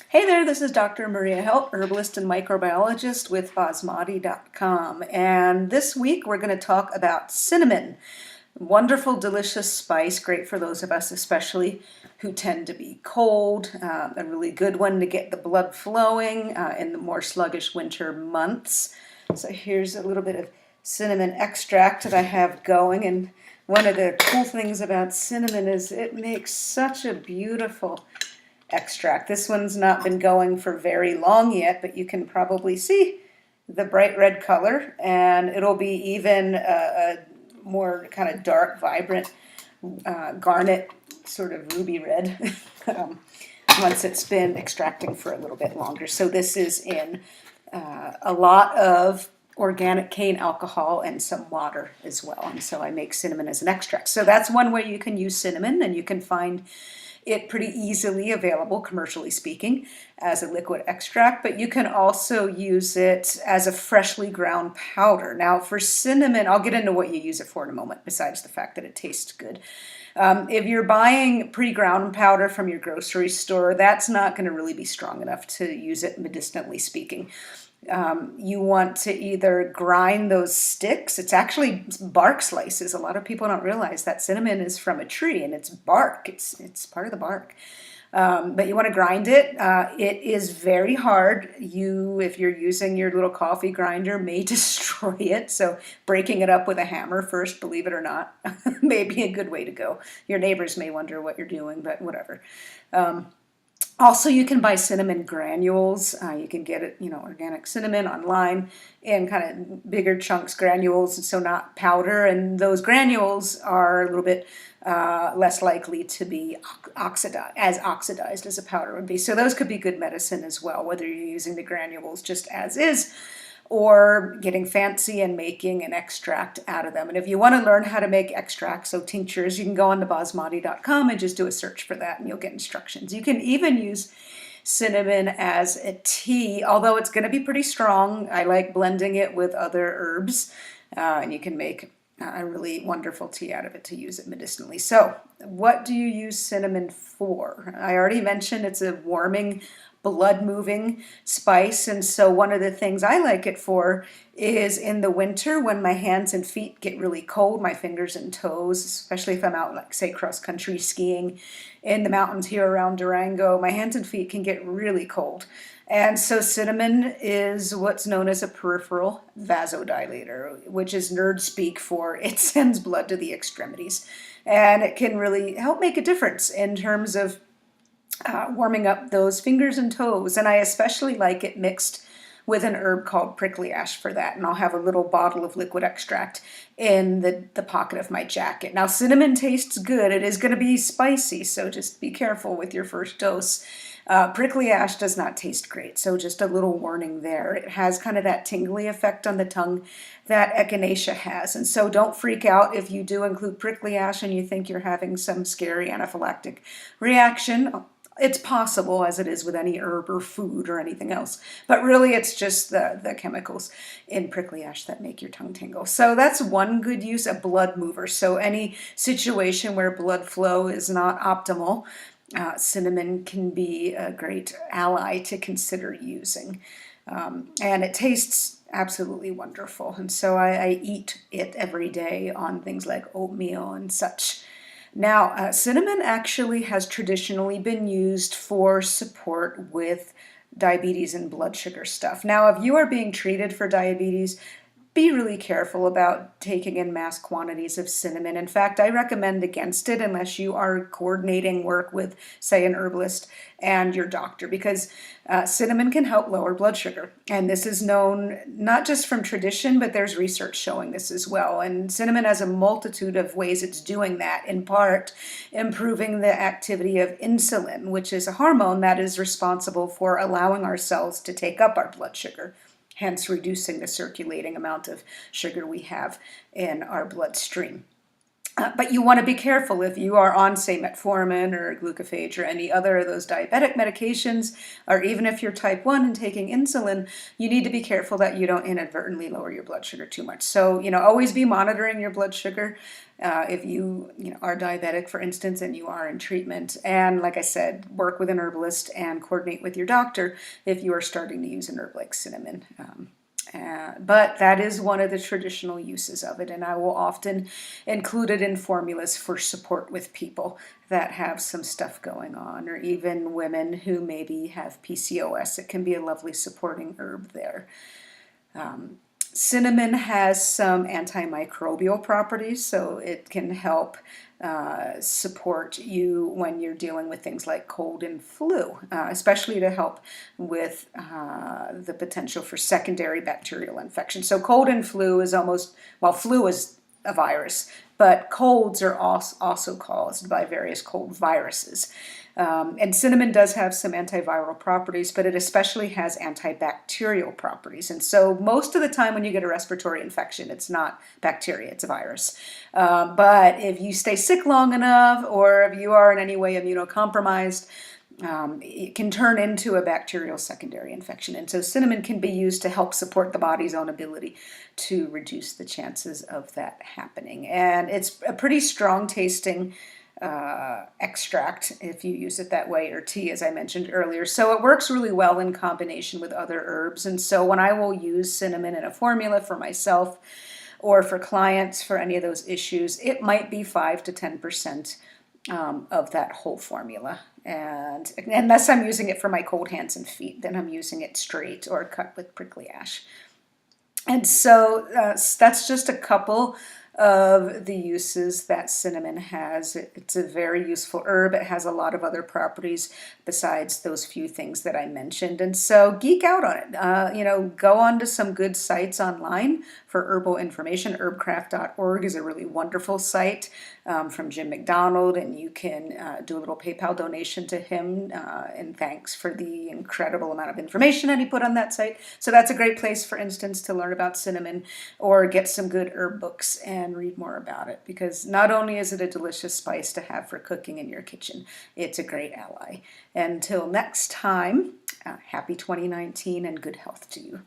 Hey there, this is Dr. Maria Helt, herbalist and microbiologist with Basmati.com. And this week we're going to talk about cinnamon. Wonderful, delicious spice, great for those of us especially who tend to be cold. A really good one to get the blood flowing in the more sluggish winter months. So here's a little bit of cinnamon extract that I have going. And one of the cool things about cinnamon is it makes such a beautiful extract. This one's not been going for very long yet, but you can probably see the bright red color, and it'll be even a more kind of dark, vibrant garnet, sort of ruby red once it's been extracting for a little bit longer. So this is in a lot of organic cane alcohol and some water as well. And so I make cinnamon as an extract. So that's one way you can use cinnamon, and you can find it pretty easily available, commercially speaking, as a liquid extract, but you can also use it as a freshly ground powder. Now for cinnamon, I'll get into what you use it for in a moment, besides the fact that it tastes good. If you're buying pre-ground powder from your grocery store, that's not going to really be strong enough to use it medicinally speaking. You want to either grind those sticks. It's actually bark slices. A lot of people don't realize that cinnamon is from a tree and it's bark. It's part of the bark. But you want to grind it. It is very hard. If you're using your little coffee grinder, may destroy it. So breaking it up with a hammer first, believe it or not, may be a good way to go. Your neighbors may wonder what you're doing, but whatever. Also, you can buy cinnamon granules. You can get it, organic cinnamon online in kind of bigger chunks, granules, so not powder. And those granules are a little bit less likely to be oxidized as a powder would be. So those could be good medicine as well, whether you're using the granules just as is, or getting fancy and making an extract out of them. And if you want to learn how to make extracts, so tinctures, you can go on to Basmati.com and just do a search for that and you'll get instructions. You can even use cinnamon as a tea, although it's going to be pretty strong. I like blending it with other herbs, and you can make a really wonderful tea out of it to use it medicinally. So what do you use cinnamon for? I already mentioned it's a warming, blood-moving spice, and so one of the things I like it for is in the winter when my hands and feet get really cold, my fingers and toes, especially if I'm out, like, say, cross-country skiing in the mountains here around Durango, my hands and feet can get really cold. And so cinnamon is what's known as a peripheral vasodilator, which is nerd speak for it sends blood to the extremities. And it can really help make a difference in terms of warming up those fingers and toes. And I especially like it mixed with an herb called prickly ash for that. And I'll have a little bottle of liquid extract in the pocket of my jacket. Now, cinnamon tastes good. It is going to be spicy, so just be careful with your first dose. Prickly ash does not taste great, so just a little warning there. It has kind of that tingly effect on the tongue that echinacea has, and so don't freak out if you do include prickly ash and you think you're having some scary anaphylactic reaction. It's possible, as it is with any herb or food or anything else, but really it's just the chemicals in prickly ash that make your tongue tingle. So that's one good use, a blood mover. So any situation where blood flow is not optimal, cinnamon can be a great ally to consider using. And it tastes absolutely wonderful. And so I eat it every day on things like oatmeal and such. Now, cinnamon actually has traditionally been used for support with diabetes and blood sugar stuff. Now, if you are being treated for diabetes, be really careful about taking in mass quantities of cinnamon. In fact, I recommend against it unless you are coordinating work with, say, an herbalist and your doctor, because cinnamon can help lower blood sugar. And this is known not just from tradition, but there's research showing this as well. And cinnamon has a multitude of ways it's doing that, in part improving the activity of insulin, which is a hormone that is responsible for allowing our cells to take up our blood sugar, hence reducing the circulating amount of sugar we have in our bloodstream. But you want to be careful if you are on, say, metformin or glucophage or any other of those diabetic medications, or even if you're type 1 and taking insulin, you need to be careful that you don't inadvertently lower your blood sugar too much. So, always be monitoring your blood sugar if you are diabetic, for instance, and you are in treatment. And like I said, work with an herbalist and coordinate with your doctor if you are starting to use an herb like cinnamon. But that is one of the traditional uses of it, and I will often include it in formulas for support with people that have some stuff going on, or even women who maybe have PCOS. It can be a lovely supporting herb there. Cinnamon has some antimicrobial properties, so it can help support you when you're dealing with things like cold and flu, especially to help with the potential for secondary bacterial infection. So cold and flu is flu is a virus, but colds are also caused by various cold viruses. And cinnamon does have some antiviral properties, but it especially has antibacterial properties. And so most of the time when you get a respiratory infection, it's not bacteria, it's a virus. But if you stay sick long enough, or if you are in any way immunocompromised, it can turn into a bacterial secondary infection. And so cinnamon can be used to help support the body's own ability to reduce the chances of that happening. And it's a pretty strong tasting extract if you use it that way, or tea, as I mentioned earlier. So it works really well in combination with other herbs. And so when I will use cinnamon in a formula for myself or for clients for any of those issues, it might be 5 to 10% of that whole formula. And unless I'm using it for my cold hands and feet, then I'm using it straight or cut with prickly ash. And so that's just a couple of the uses that cinnamon has. It's a very useful herb. It has a lot of other properties besides those few things that I mentioned. And so geek out on it. Go on to some good sites online for herbal information. Herbcraft.org is a really wonderful site from Jim McDonald, and you can do a little PayPal donation to him in thanks for the incredible amount of information that he put on that site. So that's a great place, for instance, to learn about cinnamon or get some good herb books and read more about it, because not only is it a delicious spice to have for cooking in your kitchen, it's a great ally. Until next time, happy 2019 and good health to you.